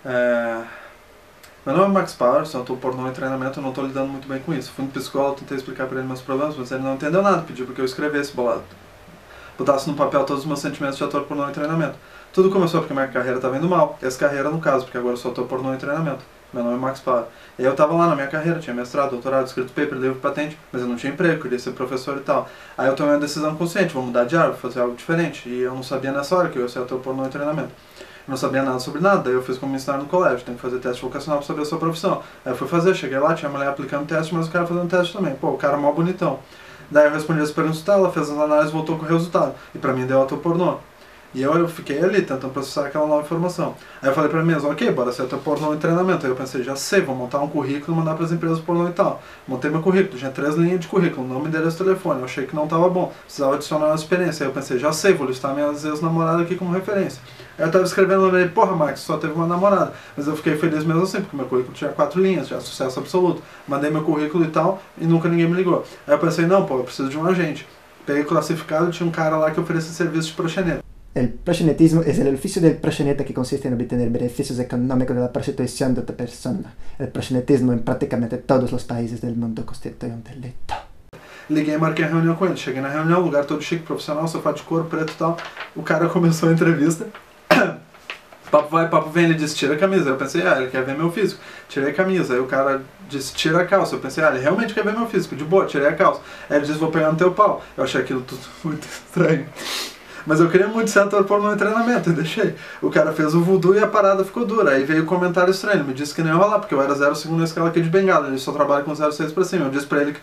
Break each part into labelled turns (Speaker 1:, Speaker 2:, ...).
Speaker 1: É... Meu nome é Max Power, sou ator pornô em treinamento, eu não estou lidando muito bem com isso. Fui no psicólogo, tentei explicar para ele meus problemas, mas ele não entendeu nada, pediu para que eu escrevesse, botasse no papel todos os meus sentimentos de ator pornô em treinamento. Tudo começou porque minha carreira estava indo mal, ex-carreira no caso, porque agora eu sou ator pornô em treinamento. Meu nome é Max Power. E aí eu tava lá na minha carreira, tinha mestrado, doutorado, escrito paper, livro, patente, mas eu não tinha emprego, queria ser professor e tal. Aí eu tomei uma decisão consciente, vou mudar de área, vou fazer algo diferente. E eu não sabia nessa hora que eu ia ser ator pornô em treinamento. Eu não sabia nada sobre nada, daí eu fiz como me ensinaram no colégio, tem que fazer teste vocacional pra saber a sua profissão. Aí eu fui fazer, cheguei lá, tinha uma mulher aplicando teste, mas o cara fazendo teste também. Pô, o cara mó bonitão. Daí eu respondi as perguntas dela, ela fez as análises e voltou com o resultado. E pra mim deu ator pornô. E eu fiquei ali tentando processar aquela nova informação. Aí eu falei pra mim mesmo, ok, bora ser ator pornô em treinamento. Aí eu pensei, já sei, vou montar um currículo e mandar pras empresas pornô e tal. Montei meu currículo, tinha 3 linhas de currículo, nome, endereço, telefone. Eu achei que não tava bom, precisava adicionar uma experiência. Aí eu pensei, já sei, vou listar minhas ex-namoradas aqui como referência. Aí eu tava escrevendo e falei, porra Max, só teve uma namorada. Mas eu fiquei feliz mesmo assim, porque meu currículo tinha 4 linhas, tinha sucesso absoluto. Mandei meu currículo e tal, e nunca ninguém me ligou. Aí eu pensei, não, pô, eu preciso de um agente. Peguei classificado e tinha um cara lá que oferecia serviço de proxeneta.
Speaker 2: El proxenetismo es el oficio del proxeneta que consiste en obtener beneficios económicos de la prostitución de otra persona. El proxenetismo en prácticamente todos los países del mundo constituye un delito.
Speaker 1: Liguei e marquei a reunião com ele. Cheguei na reunião, lugar todo chique, profissional, sofá de couro, preto e tal. O cara começou a entrevista. Papo vai, papo vem, ele disse, tira a camisa. Eu pensei, ele quer ver meu físico. Tirei a camisa. Aí o cara disse, tira a calça. Eu pensei, ele realmente quer ver meu físico. De boa, tirei a calça. Aí ele disse, vou pegar no teu pau. Eu achei aquilo tudo muito estranho. Mas eu queria muito ser ator pornô em treinamento e deixei. O cara fez o voodoo e a parada ficou dura. Aí veio o comentário estranho, ele me disse que não ia rolar, porque eu era 0,5 na escala aqui de bengala. Ele só trabalha com 0,6 pra cima. Eu disse pra ele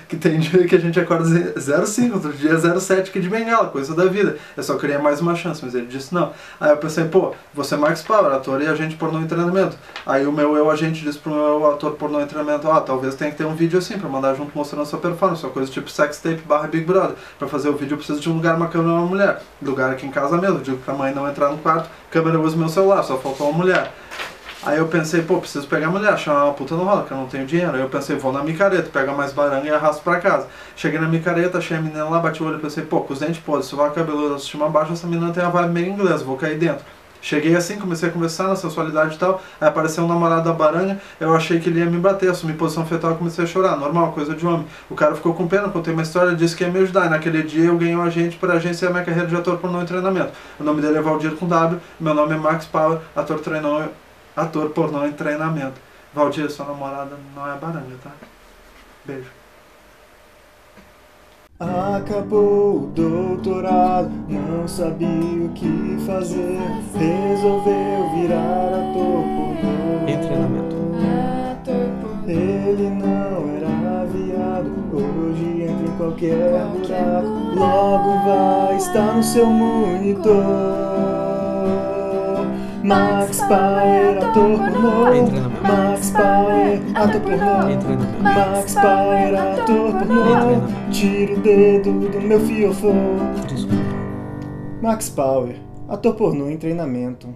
Speaker 1: que tem dia que a gente acorda 0,5, outro dia 0,7 aqui de bengala, coisa da vida. Eu só queria mais uma chance, mas ele disse não. Aí eu pensei, pô, você é Max Power, ator e agente pornô em treinamento. Aí o meu agente disse pro meu ator pornô em treinamento, talvez tenha que ter um vídeo assim, pra mandar junto mostrando a sua performance, uma coisa tipo sex tape / Big Brother. Pra fazer o vídeo eu preciso de um lugar, uma câmera e uma mulher. Lugar aqui em casa mesmo, digo pra mãe não entrar no quarto, câmera eu uso meu celular, só faltou uma mulher. Aí eu pensei, pô, preciso pegar a mulher, chamar uma puta no rola, que eu não tenho dinheiro. Aí eu pensei, vou na micareta, pego mais baranga e arrasto pra casa. Cheguei na micareta, achei a menina lá, bati o olho e pensei, pô, com os dentes podres, sovaco cabeludo, autoestima baixa, essa menina tem a vibe meio inglesa, vou cair dentro. Cheguei assim, comecei a conversar na sensualidade e tal, aí apareceu um namorado da baranga, eu achei que ele ia me bater, assumi posição fetal e comecei a chorar, normal, coisa de homem. O cara ficou com pena, contei uma história, disse que ia me ajudar, e naquele dia eu ganhei um agente para agenciar minha carreira de ator pornô em treinamento. O nome dele é Valdir com W, meu nome é Max Power, ator pornô em treinamento. Valdir, sua namorada não é baranga, tá? Beijo.
Speaker 2: Acabou o doutorado, não sabia o que fazer, resolveu virar ator pornô
Speaker 3: Em treinamento.
Speaker 2: Ele não era viado, hoje entra em qualquer buraco, logo vai estar no seu monitor. Max Power, ator pornô.
Speaker 3: Em treinamento.
Speaker 2: Max Power, ator pornô.
Speaker 3: Em treinamento.
Speaker 2: Max Power, ator pornô.
Speaker 3: treinamento.
Speaker 2: Tira o dedo do meu fiofó.
Speaker 3: Desculpa.
Speaker 2: Max Power, ator pornô em treinamento.